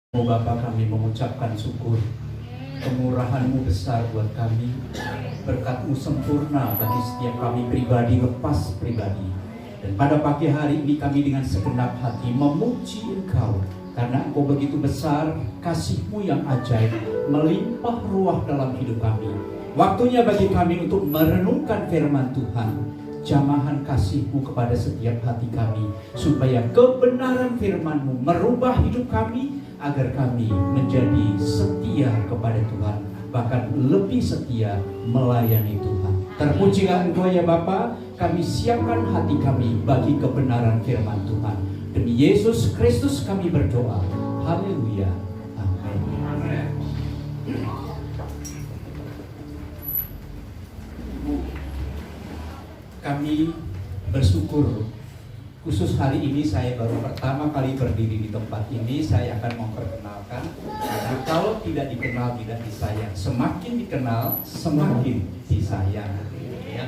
Oh Bapa, kami mengucapkan syukur. Kemurahan-Mu besar buat kami. Berkat-Mu sempurna bagi setiap kami pribadi lepas pribadi. Dan pada pagi hari ini kami dengan segenap hati memuji Engkau, karena Engkau begitu besar, kasih-Mu yang ajaib melimpah ruah dalam hidup kami. Waktunya bagi kami untuk merenungkan firman Tuhan. Jamahan kasih-Mu kepada setiap hati kami, supaya kebenaran firman-Mu merubah hidup kami, agar kami menjadi setia kepada Tuhan, bahkan lebih setia melayani Tuhan. Terpujilah Engkau ya Bapa, kami siapkan hati kami bagi kebenaran firman Tuhan. Demi Yesus Kristus kami berdoa. Haleluya. Amin. Kami bersyukur. Khusus hari ini saya baru pertama kali berdiri di tempat ini. Saya akan memperkenalkan, karena kalau tidak dikenal tidak disayang. Semakin dikenal semakin disayang ya.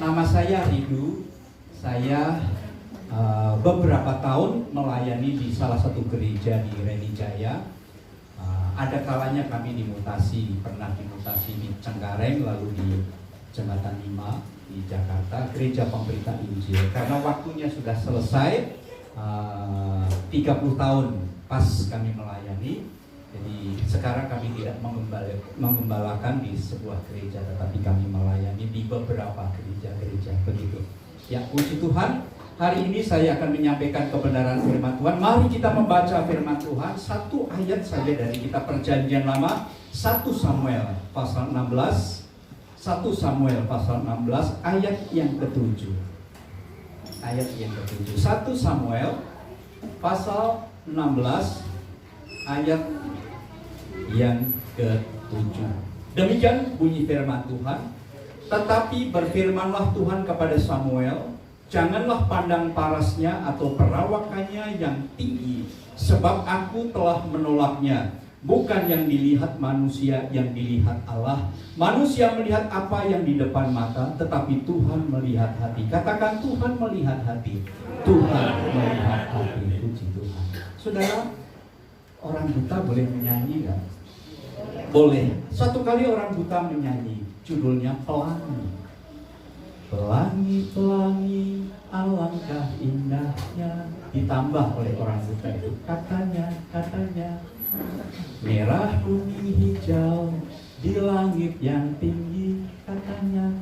Nama saya Ridu. Saya beberapa tahun melayani di salah satu gereja di Renijaya. Ada kalanya kami dimutasi, pernah dimutasi di Cengkareng, lalu di Jembatan 5 di Jakarta, gereja pemberita Injil. Karena waktunya sudah selesai, 30 tahun pas kami melayani. Jadi sekarang kami tidak mengembalakan di sebuah gereja, tetapi kami melayani di beberapa gereja-gereja begitu. Ya, puji Tuhan. Hari ini saya akan menyampaikan kebenaran firman Tuhan. Mari kita membaca firman Tuhan. Satu ayat saja dari kitab Perjanjian Lama, 1 Samuel pasal 16. 1 Samuel pasal 16 ayat yang ke-7. Ayat yang ke-7. 1 Samuel pasal 16 ayat yang ke-7. Demikian bunyi firman Tuhan. Tetapi berfirmanlah Tuhan kepada Samuel, janganlah pandang parasnya atau perawakannya yang tinggi, sebab aku telah menolaknya. Bukan yang dilihat manusia, yang dilihat Allah. Manusia melihat apa yang di depan mata, tetapi Tuhan melihat hati. Katakan, Tuhan melihat hati. Tuhan melihat hati. Puji Tuhan. Saudara, orang buta boleh menyanyi kan? Boleh. Satu kali orang buta menyanyi, judulnya Pelangi. Pelangi-pelangi, alangkah indahnya. Ditambah oleh orang buta itu, katanya merah, kuning, hijau di langit yang tinggi, katanya.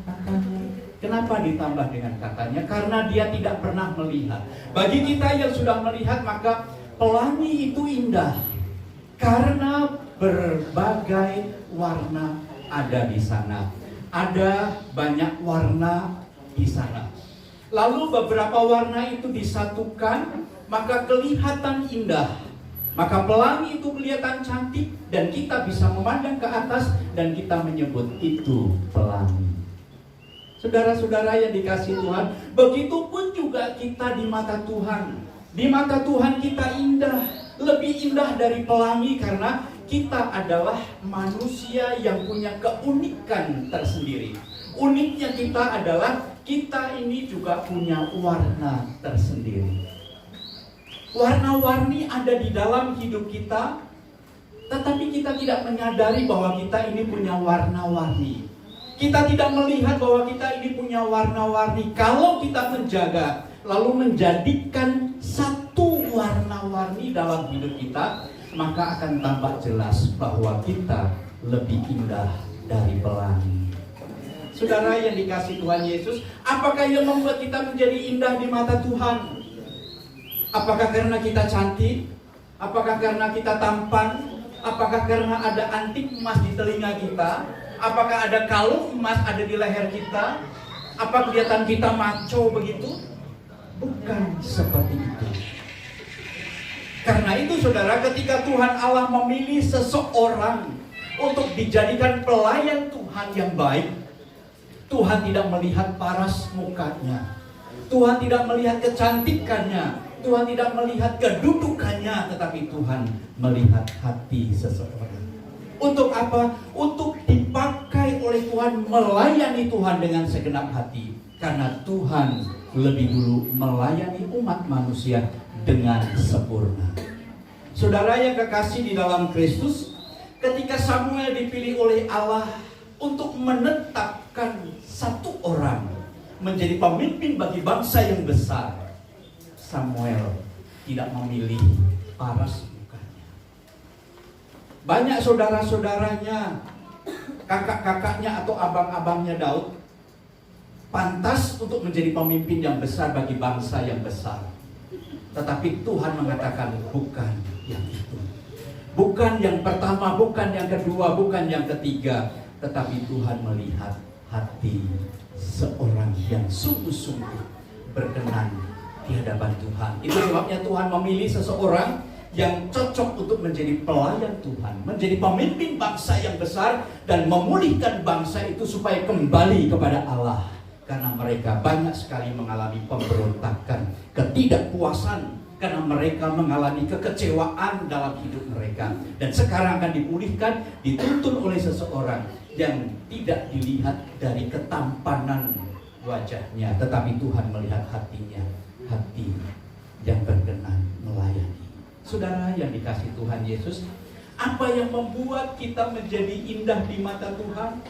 Kenapa ditambah dengan katanya? Karena dia tidak pernah melihat. Bagi kita yang sudah melihat, maka pelangi itu indah, karena berbagai warna ada di sana. Ada banyak warna di sana. Lalu beberapa warna itu disatukan, maka kelihatan indah. Maka pelangi itu kelihatan cantik, dan kita bisa memandang ke atas dan kita menyebut itu pelangi. Saudara-saudara yang dikasihi Tuhan, begitupun juga kita di mata Tuhan. Di mata Tuhan kita indah, lebih indah dari pelangi, karena kita adalah manusia yang punya keunikan tersendiri. Uniknya kita adalah kita ini juga punya warna tersendiri. Warna-warni ada di dalam hidup kita, tetapi kita tidak menyadari bahwa kita ini punya warna-warni. Kita tidak melihat bahwa kita ini punya warna-warni. Kalau kita menjaga, lalu menjadikan satu warna-warni dalam hidup kita, maka akan tampak jelas bahwa kita lebih indah dari pelangi. Saudara yang dikasihi Tuhan Yesus, apakah yang membuat kita menjadi indah di mata Tuhan? Apakah karena kita cantik? Apakah karena kita tampan? Apakah karena ada anting emas di telinga kita? Apakah ada kalung emas ada di leher kita? Apa kelihatan kita maco begitu? Bukan seperti itu. Karena itu saudara, ketika Tuhan Allah memilih seseorang untuk dijadikan pelayan Tuhan yang baik, Tuhan tidak melihat paras mukanya, Tuhan tidak melihat kecantikannya, Tuhan tidak melihat kedudukannya, tetapi Tuhan melihat hati seseorang. Untuk apa? Untuk dipakai oleh Tuhan, melayani Tuhan dengan segenap hati. Karena Tuhan lebih dulu melayani umat manusia dengan sempurna. Saudara yang kekasih di dalam Kristus, ketika Samuel dipilih oleh Allah untuk menetapkan satu orang menjadi pemimpin bagi bangsa yang besar, Samuel tidak memilih para sepupunya. Banyak saudara-saudaranya, kakak-kakaknya atau abang-abangnya Daud pantas untuk menjadi pemimpin yang besar bagi bangsa yang besar. Tetapi Tuhan mengatakan bukan yang itu. Bukan yang pertama, bukan yang kedua, bukan yang ketiga. Tetapi Tuhan melihat hati seorang yang sungguh-sungguh berkenan di hadapan Tuhan. Itu sebabnya Tuhan memilih seseorang yang cocok untuk menjadi pelayan Tuhan, menjadi pemimpin bangsa yang besar dan memulihkan bangsa itu supaya kembali kepada Allah. Karena mereka banyak sekali mengalami pemberontakan, ketidakpuasan, karena mereka mengalami kekecewaan dalam hidup mereka. Dan sekarang akan dipulihkan, dituntun oleh seseorang yang tidak dilihat dari ketampanan wajahnya, tetapi Tuhan melihat hatinya, hati yang berkenan melayani. Saudara yang dikasih Tuhan Yesus, apa yang membuat kita menjadi indah di mata Tuhan?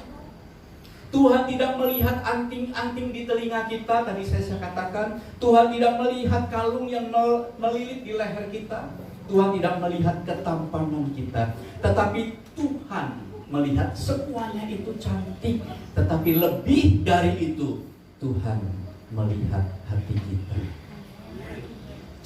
Tuhan tidak melihat anting-anting di telinga kita, tadi saya katakan. Tuhan tidak melihat kalung yang melilit di leher kita. Tuhan tidak melihat ketampanan kita. Tetapi Tuhan melihat semuanya itu cantik. Tetapi lebih dari itu, Tuhan melihat hati kita.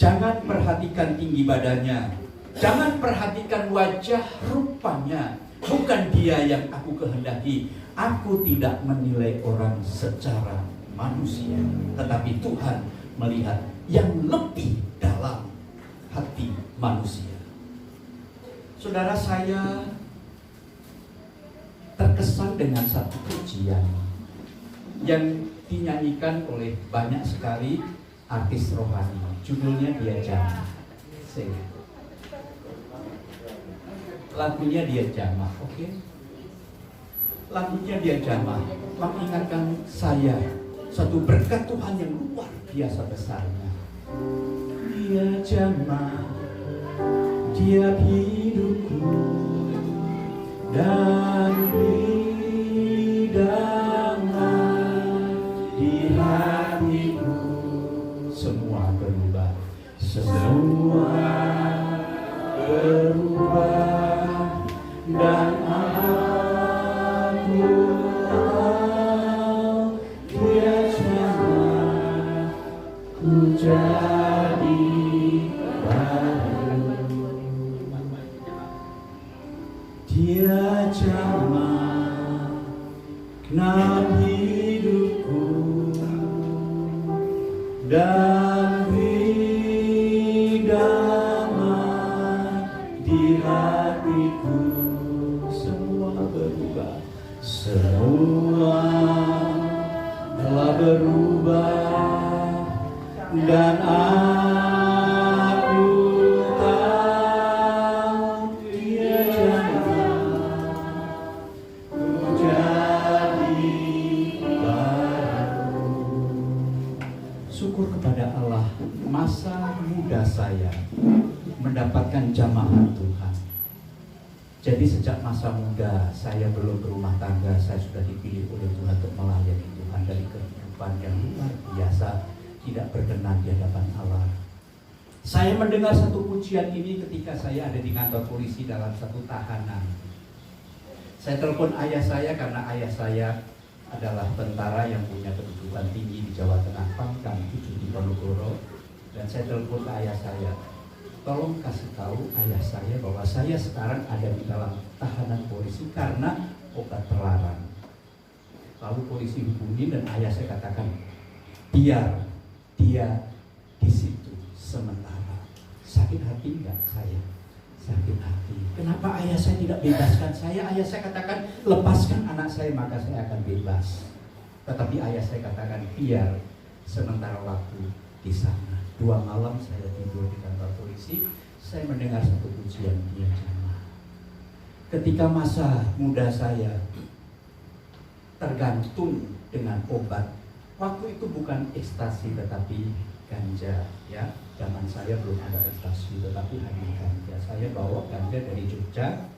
Jangan perhatikan tinggi badannya, jangan perhatikan wajah rupanya. Bukan dia yang aku kehendaki. Aku tidak menilai orang secara manusia, tetapi Tuhan melihat yang lebih dalam hati manusia. Saudara, saya terkesan dengan satu pujian yang dinyanyikan oleh banyak sekali artis rohani. Judulnya Dia Jamah. Lagunya Dia Jamah, oke? Lagunya Dia Jamah mengingatkan saya satu berkat Tuhan yang luar biasa besarnya. Dia jamah tiap hidupku dan hidangan di hatiku. Semua berubah, semua berubah, dan jadi baru. Dia jamah genap hidupku dan hidangan di hatiku. Semua berubah, semua telah berubah. Dan aku tahu Dia jamah ku jadi baru. Syukur kepada Allah, masa muda saya mendapatkan jamahan Tuhan. Jadi sejak masa muda saya belum berumah tangga, saya sudah dipilih oleh Tuhan untuk melayani Tuhan dari kehidupan yang luar biasa, tidak berkenan di hadapan Allah. Saya mendengar satu pujian ini ketika saya ada di kantor polisi dalam satu tahanan. Saya telepon ayah saya karena ayah saya adalah tentara yang punya kedudukan tinggi di Jawa Tengah, Pangkang 7 di Ponorogo. Dan saya telepon ke ayah saya, tolong kasih tahu ayah saya bahwa saya sekarang ada di dalam tahanan polisi karena obat terlarang. Lalu polisi hubungi dan ayah saya katakan, biar dia di situ sementara. Sakit hati enggak saya? Sakit hati. Kenapa ayah saya tidak bebaskan saya? Ayah saya katakan, lepaskan anak saya maka saya akan bebas. Tetapi ayah saya katakan, biar sementara waktu di sana. 2 malam saya tidur di kantor polisi, saya mendengar satu pujian Dia jamah. Ketika masa muda saya tergantung dengan obat, waktu itu bukan ekstasi tetapi ganja, ya. Zaman saya belum ada ekstasi, tetapi hanya ganja. Saya bawa ganja dari Jogja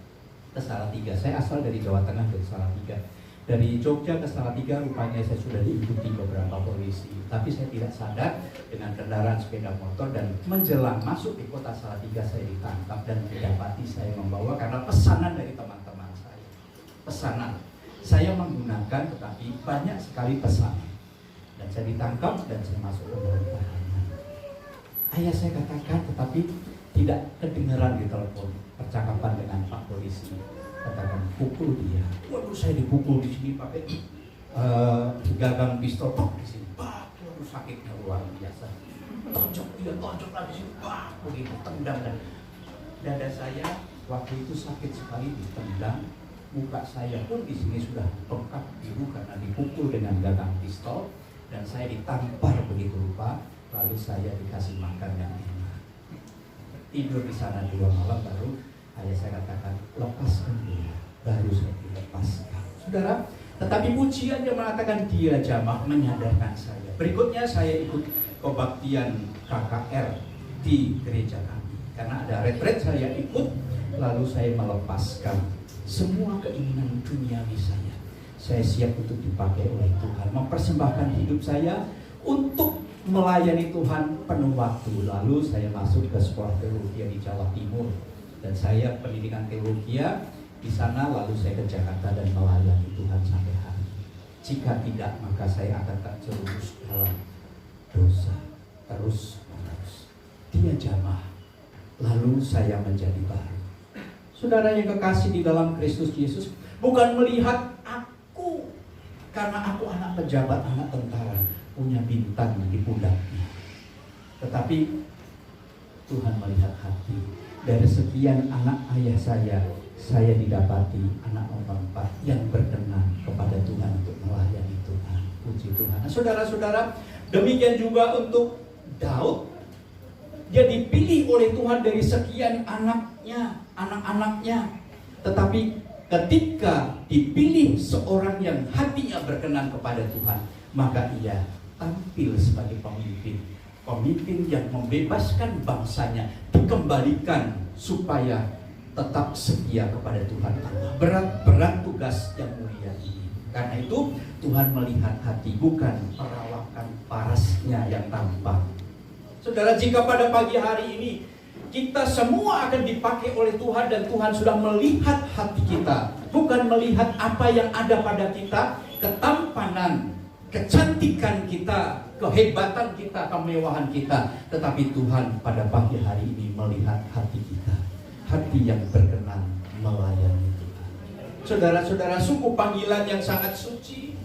ke Salatiga. Saya asal dari Jawa Tengah, dari Salatiga. Dari Jogja ke Salatiga rupanya saya sudah diikuti beberapa polisi, tapi saya tidak sadar dengan kendaraan sepeda motor, dan menjelang masuk di kota Salatiga saya ditangkap dan didapati saya membawa karena pesanan dari teman-teman saya. Pesanan saya menggunakan, tetapi banyak sekali pesanan, dan saya ditangkap dan saya masuk ke dalam tahanan. Ayah saya katakan, tetapi tidak kedengaran di telepon percakapan dengan Pak Polisi. Katakan, pukul dia. Waduh, saya dipukul di sini pakai gagang pistol, di sini. Waduh, sakitnya luar biasa. Tonjok dia, tonjok lagi sini. Wah, begitu tendang, dan dada saya waktu itu sakit sekali ditendang. Muka saya pun di sini sudah bengkak biru karena dipukul dengan gagang pistol, dan saya ditampar begitu rupa. Lalu saya dikasih makan yang enak. Tidur di sana 2 malam, baru ayah saya katakan, lepaskan dia. Baru saya dilepaskan. Saudara, tetapi pujian yang mengatakan dia jamah menyadarkan saya. Berikutnya saya ikut kebaktian KKR di gereja kami. Karena ada retret saya ikut, lalu saya melepaskan semua keinginan duniawi saya. Saya siap untuk dipakai oleh Tuhan, mempersembahkan hidup saya untuk melayani Tuhan penuh waktu. Lalu saya masuk ke sekolah teologi di Jawa Timur, dan saya pendidikan teologi di sana. Lalu saya ke Jakarta dan melayani Tuhan sampai hari ini. Jika tidak, maka saya akan terjerumus dalam dosa terus menerus. Dia jamah, lalu saya menjadi baru. Saudara yang kekasih di dalam Kristus Yesus, bukan melihat aku karena aku anak pejabat, anak tentara, punya bintang di pundaknya, tetapi Tuhan melihat hati. Dari sekian anak ayah saya didapati anak nomor 4 yang berkenan kepada Tuhan untuk melayani Tuhan. Puji Tuhan. Nah, saudara-saudara, demikian juga untuk Daud. Dia dipilih oleh Tuhan dari sekian anak-anaknya. Tetapi ketika dipilih seorang yang hatinya berkenan kepada Tuhan, maka ia tampil sebagai pemimpin yang membebaskan bangsanya, dikembalikan supaya tetap setia kepada Tuhan Allah. Berat tugas yang mulia ini. Karena itu Tuhan melihat hati, bukan perawakan parasnya yang tampak. Saudara, jika pada pagi hari ini kita semua akan dipakai oleh Tuhan, dan Tuhan sudah melihat hati kita, bukan melihat apa yang ada pada kita, ketampanan, kecantikan kita, kehebatan kita, kemewahan kita, tetapi Tuhan pada pagi hari ini melihat hati kita, hati yang berkenan melayani Tuhan. Saudara-saudara, sungguh panggilan yang sangat suci.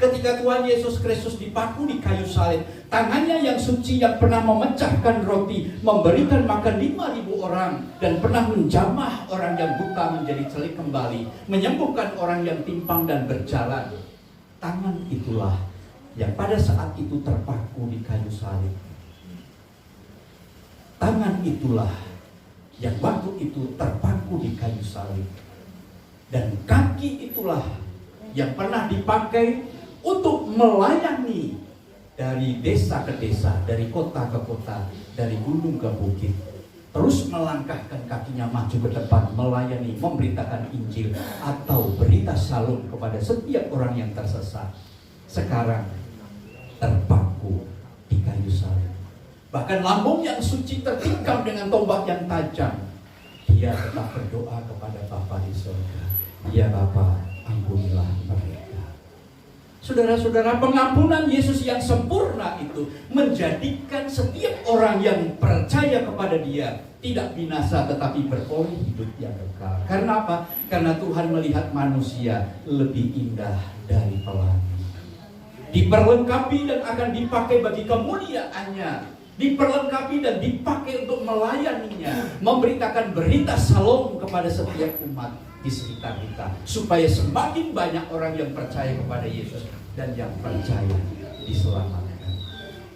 Ketika Tuhan Yesus Kristus dipaku di kayu salib, tangannya yang suci yang pernah memecahkan roti, memberikan makan 5.000 orang, dan pernah menjamah orang yang buta menjadi celik kembali, menyembuhkan orang yang timpang dan berjalan. Tangan itulah yang pada saat itu terpaku di kayu salib. Tangan itulah yang waktu itu terpaku di kayu salib. Dan kaki itulah yang pernah dipakai untuk melayani dari desa ke desa, dari kota ke kota, dari gunung ke bukit. Terus melangkahkan kakinya maju ke depan, melayani, memberitakan Injil atau berita salum kepada setiap orang yang tersesat. Sekarang terpaku di kayu salib. Bahkan lambung yang suci tertikam dengan tombak yang tajam. Dia tetap berdoa kepada Bapa di surga. Ya Bapa, ampunilah mereka. Saudara-saudara, pengampunan Yesus yang sempurna itu menjadikan setiap orang yang percaya kepada Dia tidak binasa, tetapi beroleh hidup yang kekal. Karena apa? Karena Tuhan melihat manusia lebih indah dari pelangi. Diperlengkapi dan akan dipakai bagi kemuliaannya. Diperlengkapi dan dipakai untuk melayaninya, memberitakan berita salom kepada setiap umat di sekitar kita, supaya semakin banyak orang yang percaya kepada Yesus dan yang percaya diselamatkan.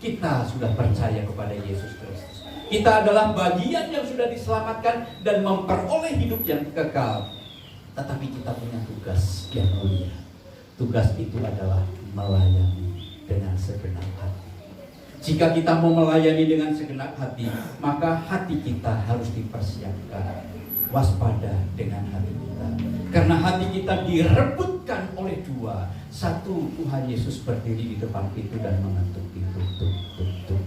Kita sudah percaya kepada Yesus Kristus. Kita adalah bagian yang sudah diselamatkan dan memperoleh hidup yang kekal. Tetapi kita punya tugas yang mulia. Tugas itu adalah melayani dengan segenap hati. Jika kita mau melayani dengan segenap hati, maka hati kita harus dipersiapkan. Waspada dengan hati kita, karena hati kita direbutkan oleh dua. Satu, Tuhan Yesus berdiri di depan pintu dan mengetuk pintu, tuk, tuk, tuk.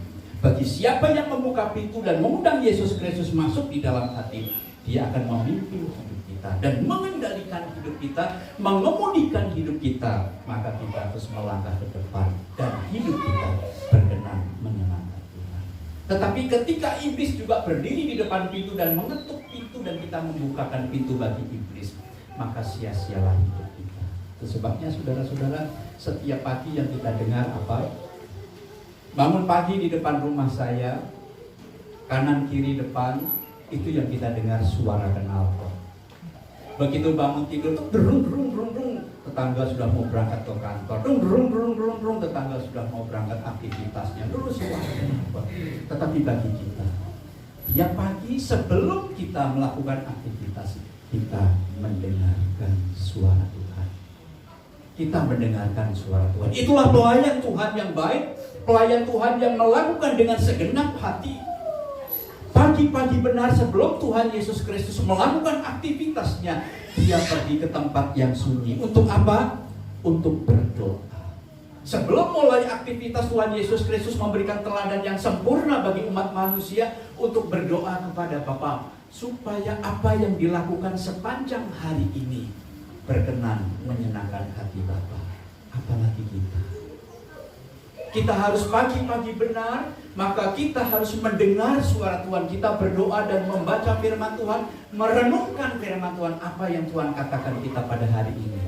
Bagi siapa yang membuka pintu dan mengundang Yesus Kristus masuk di dalam hati, Dia akan memimpin hidup kita dan mengendalikan hidup kita, mengemudikan hidup kita. Maka kita harus melangkah ke depan dan hidup kita berkenan menyenangkan Tuhan. Tetapi ketika iblis juga berdiri di depan pintu dan mengetuk pintu dan kita membukakan pintu bagi iblis, maka sia-sialah hidup kita. Itu sebabnya saudara-saudara, setiap pagi yang kita dengar apa? Bangun pagi di depan rumah saya, kanan kiri depan, itu yang kita dengar suara knalpot. Begitu bangun tidur tuh derung derung derung derung, tetangga sudah mau berangkat ke kantor. Derung derung derung derung derung, tetangga sudah mau berangkat aktivitasnya. Dulu suara knalpot. Tetapi bagi kita, tiap pagi sebelum kita melakukan aktivitas, kita mendengarkan suara Tuhan. Kita mendengarkan suara Tuhan. Itulah pelayan Tuhan yang baik, pelayan Tuhan yang melakukan dengan segenap hati. Pagi-pagi benar sebelum Tuhan Yesus Kristus melakukan aktivitasnya, Dia pergi ke tempat yang sunyi. Untuk apa? Untuk berdoa. Sebelum mulai aktivitas, Tuhan Yesus Kristus memberikan teladan yang sempurna bagi umat manusia untuk berdoa kepada Bapa, supaya apa yang dilakukan sepanjang hari ini berkenan menyenangkan hati Bapa. Apalagi kita. Kita harus pagi-pagi benar, maka kita harus mendengar suara Tuhan. Kita berdoa dan membaca firman Tuhan, merenungkan firman Tuhan, apa yang Tuhan katakan kita pada hari ini.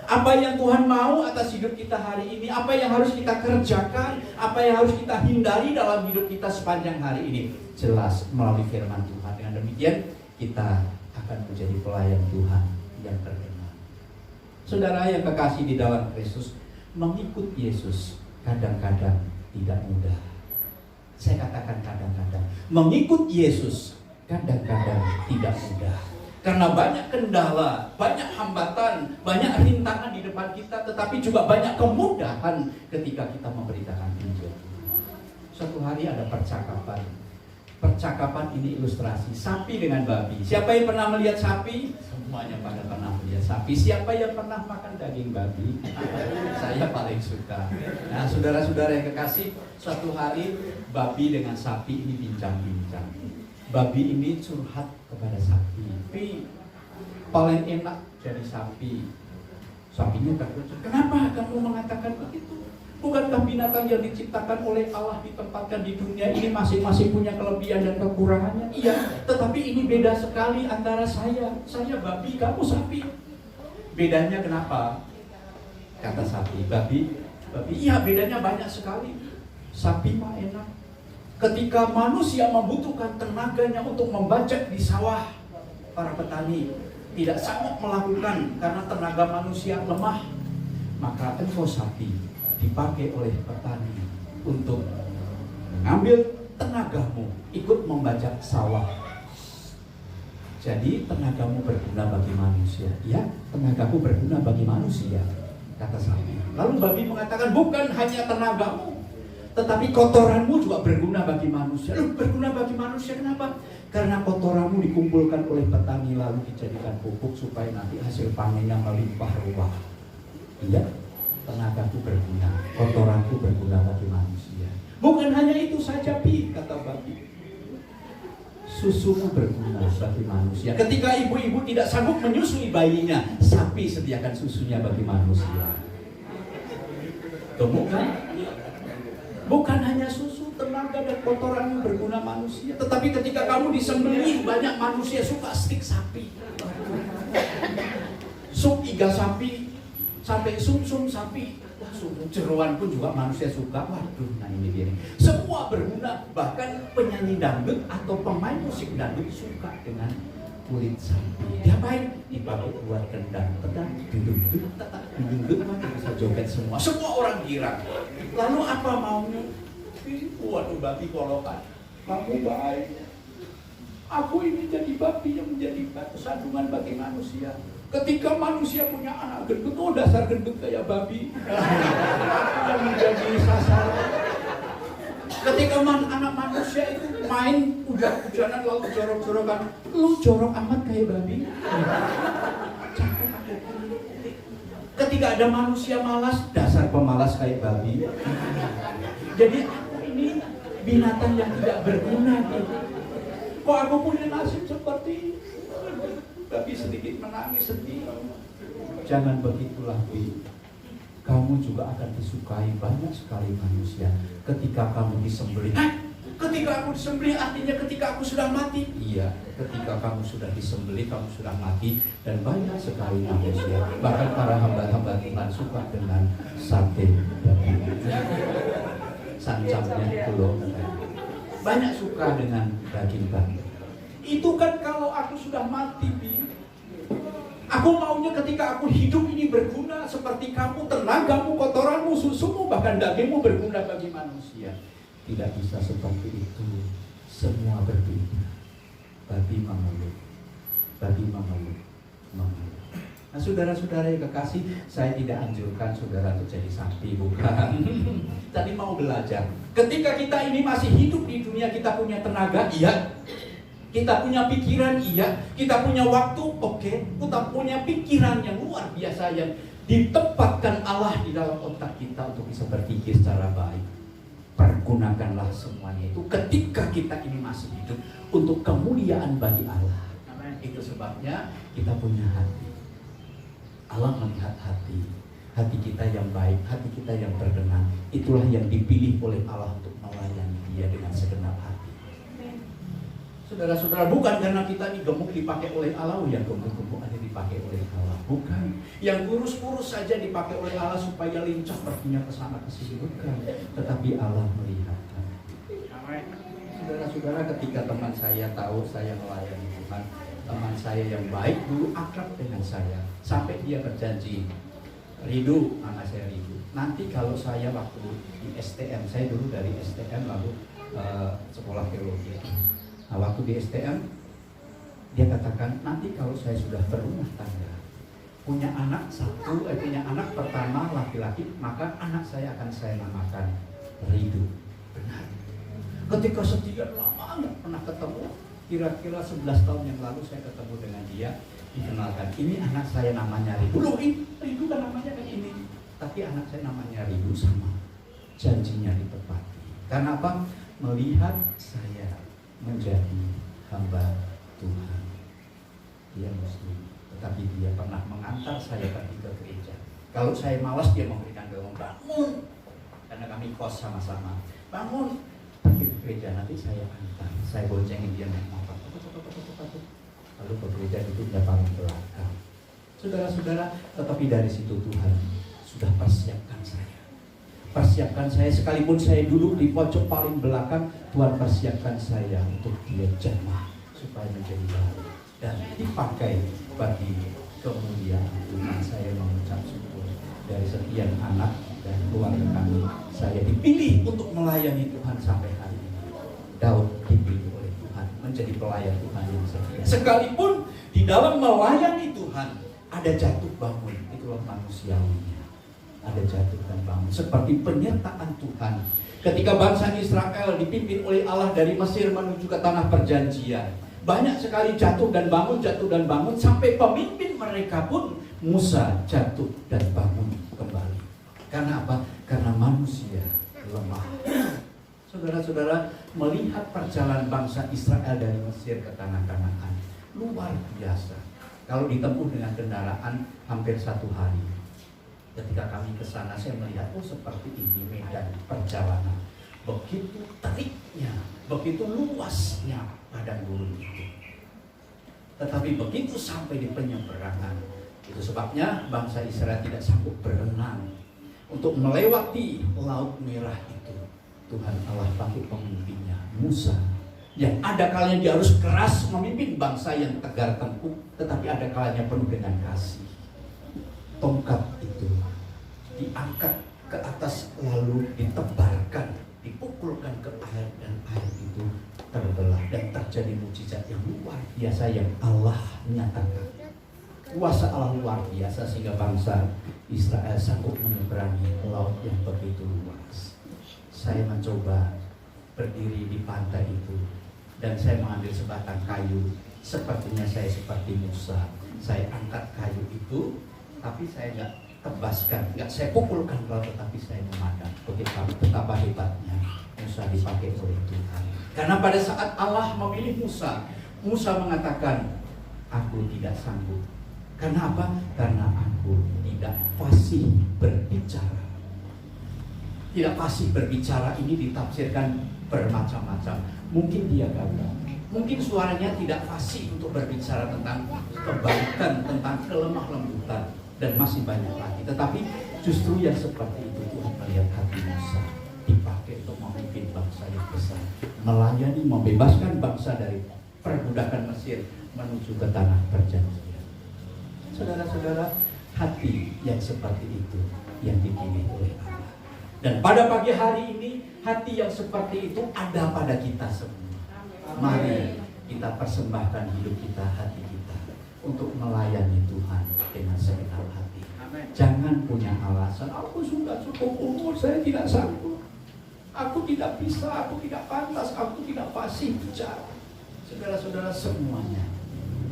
Apa yang Tuhan mau atas hidup kita hari ini, apa yang harus kita kerjakan, apa yang harus kita hindari dalam hidup kita sepanjang hari ini. Jelas melalui firman Tuhan. Dengan demikian kita akan menjadi pelayan Tuhan yang terkenal. Saudara yang kekasih di dalam Kristus, mengikut Yesus kadang-kadang tidak mudah. Saya katakan kadang-kadang. Mengikut Yesus kadang-kadang tidak mudah. Karena banyak kendala, banyak hambatan, banyak rintangan di depan kita, tetapi juga banyak kemudahan ketika kita memberitakan Injil. Suatu hari ada percakapan. Percakapan ini ilustrasi sapi dengan babi. Siapa yang pernah melihat sapi? Semuanya pada pernah melihat sapi. Siapa yang pernah makan daging babi? Saya paling suka. Nah, saudara-saudara yang kekasih, suatu hari babi dengan sapi ini bincang-bincang. Babi ini curhat kepada sapi. Tapi paling enak jadi sapi. Sapinya terkejut. Kenapa kamu mengatakan begitu? Bukankah binatang yang diciptakan oleh Allah ditempatkan di dunia ini masing-masing punya kelebihan dan kekurangannya? Iya, tetapi ini beda sekali antara saya. Saya babi, kamu sapi. Bedanya kenapa? Kata sapi, babi, iya bedanya banyak sekali. Sapi mah enak. Ketika manusia membutuhkan tenaganya untuk membajak di sawah, para petani tidak sanggup melakukan karena tenaga manusia lemah, maka engkau sapi dipakai oleh petani untuk mengambil tenagamu ikut membajak sawah. Jadi tenagamu berguna bagi manusia. Ya, tenagamu berguna bagi manusia, kata sapi. Lalu babi mengatakan, bukan hanya tenagamu, tetapi kotoranmu juga berguna bagi manusia. Loh, berguna bagi manusia kenapa? Karena kotoranmu dikumpulkan oleh petani lalu dijadikan pupuk supaya nanti hasil panennya melimpah ruah. Iya, tenagaku berguna, kotoranku berguna bagi manusia. Bukan hanya itu saja, Pi, kata babi. Susumu berguna bagi manusia. Ketika ibu-ibu tidak sanggup menyusui bayinya, sapi sediakan susunya bagi manusia. Temukan? Bukan hanya susu, tenaga dan kotoran berguna manusia, tetapi ketika kamu disembelih, banyak manusia suka stik sapi. Sup iga sapi, sampai sum-sum sapi. Wah, jeroan pun juga manusia suka. Waduh, nah ini dia. Semua berguna, bahkan penyanyi dangdut atau pemain musik dangdut suka dengan kulit sapi. Diapain? Dipakai buat kendang, pedang, duduk, mana bisa joget semua. Semua orang girang. Lalu apa maunya? Waduh, babi kolokan. Kamu baik. Aku ini jadi babi yang menjadi batu sandungan bagi manusia. Ketika manusia punya anak gendut, oh dasar gendut kayak babi. Aku yang menjadi sasaran. Ketika anak manusia itu main hujan-hujanan lalu jorok-jorokan, lu jorok amat kayak babi. Ketika ada manusia malas, dasar pemalas kayak babi. Jadi aku ini binatang yang tidak berguna gitu. Kok aku punya nasib seperti ini? Babi sedikit menangis sedih. Jangan begitulah, Bi. Kamu juga akan disukai banyak sekali manusia ketika kamu disembelih. Ketika aku disembelih artinya ketika aku sudah mati. Iya, ketika kamu sudah disembelih, kamu sudah mati. Dan banyak sekali manusia, bahkan para hamba-hamba Tuhan suka dengan sate babi. Sancamnya itu loh. Banyak suka dengan daging babi. Itu kan kalau aku sudah mati, Bi. Aku maunya ketika aku hidup ini berguna seperti kamu, tenagamu, kotoranmu, susumu, bahkan dagingmu berguna bagi manusia. Tidak bisa seperti itu. Semua berbeda. Babi mengeluh. Babi mengeluh. Mengeluh. Nah, saudara-saudara yang kekasih, saya tidak anjurkan saudara untuk jadi sapi, bukan. Tadi mau belajar. Ketika kita ini masih hidup di dunia, kita punya tenaga, iya. Kita punya pikiran, iya. Kita punya waktu, oke. Kita punya pikiran yang luar biasa yang ditempatkan Allah di dalam otak kita untuk bisa berpikir secara baik. Pergunakanlah semuanya itu ketika kita ini masih hidup untuk kemuliaan bagi Allah. Itu sebabnya kita punya hati. Allah melihat hati. Hati kita yang baik, hati kita yang berkenan. Itulah yang dipilih oleh Allah untuk melayani Dia dengan segenap hati. Saudara-saudara, bukan karena kita ini gemuk dipakai oleh Allah, yang gemuk-gemuk aja dipakai oleh Allah. Bukan. Yang kurus-kurus saja dipakai oleh Allah supaya lincah perginya ke sana ke sini. Bukan. Tetapi Allah melihat. Saudara-saudara, ketika teman saya tahu saya melayani Tuhan, teman saya yang baik dulu akrab dengan saya, sampai dia berjanji, Ridu, anak saya Ridu, nanti kalau saya waktu di STM, saya dulu dari STM lalu sekolah teologi. Nah, waktu di STM, dia katakan, nanti kalau saya sudah berumah tangga, punya anak pertama laki-laki, maka anak saya akan saya namakan Ridu. Benar. Ketika sekian lama nggak pernah ketemu, kira-kira 11 tahun yang lalu saya ketemu dengan dia, dikenalkan, ini anak saya namanya Ridu. Loh, ini Ridu kan namanya kan ini. Tapi anak saya namanya Ridu, sama. Janjinya ditepati. Karena apa? Melihat saya menjadi hamba Tuhan. Dia Muslim, tetapi dia pernah mengantar saya pergi ke gereja. Kalau saya malas, dia memberikan dorongan, bangun, karena kami kos sama-sama. Bangun, pergi ke gereja, nanti saya antar. Saya boncengin dia naik motor. Lalu ke gereja duduk dia paling belakang. Saudara-saudara, tetapi dari situ Tuhan sudah persiapkan saya. Persiapkan saya, sekalipun saya duduk di pojok paling belakang, Tuhan persiapkan saya untuk dia jamah supaya menjadi baik dan dipakai bagi kemuliaan Tuhan. Saya mengucap syukur dari sekian anak dan keluarga kami, saya dipilih untuk melayani Tuhan sampai hari ini. Daud dipilih oleh Tuhan menjadi pelayan Tuhan yang setia. Sekalipun di dalam melayani Tuhan ada jatuh bangun, itulah manusiawinya. Ada jatuh dan bangun, seperti penyertaan Tuhan ketika bangsa Israel dipimpin oleh Allah dari Mesir menuju ke tanah perjanjian. Banyak sekali jatuh dan bangun sampai pemimpin mereka pun Musa jatuh dan bangun kembali. Karena apa? Karena manusia lemah. Saudara-saudara, melihat perjalanan bangsa Israel dari Mesir ke tanah Kanaan luar biasa. Kalau ditempuh dengan kendaraan hampir 1 hari. Ketika kami ke sana, saya melihat, oh seperti ini medan perjalanan. Begitu teriknya, begitu luasnya padang gurun itu. Tetapi begitu sampai di penyeberangan, itu sebabnya bangsa Israel tidak sanggup berenang untuk melewati Laut Merah itu. Tuhan Allah pakai pemimpinnya, Musa. Yang ada kalanya dia harus keras memimpin bangsa yang tegar tengkuk, tetapi ada kalanya penuh dengan kasih. Tongkat itu diangkat ke atas lalu ditebarkan, dipukulkan ke air dan air itu terbelah dan terjadi mukjizat yang luar biasa yang Allah nyatakan. Kuasa Allah luar biasa sehingga bangsa Israel sanggup menyeberangi laut yang begitu luas. Saya mencoba berdiri di pantai itu dan saya mengambil sebatang kayu, sepertinya saya seperti Musa. Saya angkat kayu itu, tapi saya nggak tebaskan, nggak saya pukulkan kalau, tetapi saya memandang betapa hebatnya Musa dipakai oleh Tuhan. Karena pada saat Allah memilih Musa, Musa mengatakan, aku tidak sanggup. Karena apa? Karena aku tidak fasih berbicara. Tidak fasih berbicara ini ditafsirkan bermacam-macam. Mungkin dia gagal, mungkin suaranya tidak fasih untuk berbicara tentang kebaikan, tentang kelemah lembutan, dan masih banyak lagi. Tetapi justru yang seperti itu Tuhan melihat hati Musa dipakai untuk memimpin bangsa yang besar, melayani, membebaskan bangsa dari perbudakan Mesir menuju ke tanah perjanjian. Saudara-saudara, hati yang seperti itu yang dipilih oleh Allah. Dan pada pagi hari ini, hati yang seperti itu ada pada kita semua. Mari kita persembahkan hidup kita, hati kita, untuk melayani Tuhan dengan segenap hati. Jangan punya alasan, aku sudah cukup umur, saya tidak sanggup, aku tidak bisa, aku tidak pantas, aku tidak fasih bicara. Saudara-saudara, semuanya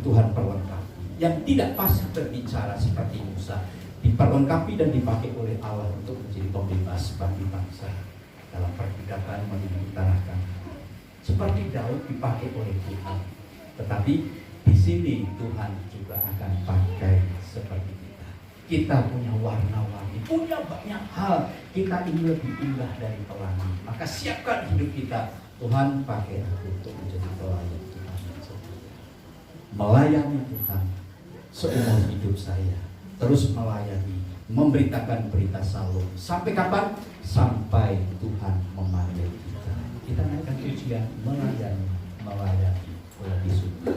Tuhan perlengkapi. Yang tidak fasih berbicara seperti Musa diperlengkapi dan dipakai oleh Allah untuk menjadi pembebas bagi bangsa dalam perbudakan menuju tanah Kanaan. Seperti Daud dipakai oleh Tuhan, tetapi di sini Tuhan juga akan pakai seperti kita. Kita punya warna-warni, punya banyak hal. Kita ingin lebih indah dari pelangi. Maka siapkan hidup kita. Tuhan, pakai aku untuk menjadi pelayan Tuhan. Melayani Tuhan seumur hidup saya. Terus melayani, memberitakan berita Shalom. Sampai kapan? Sampai Tuhan memanggil kita. Kita naikkan pujian, melayani di surga.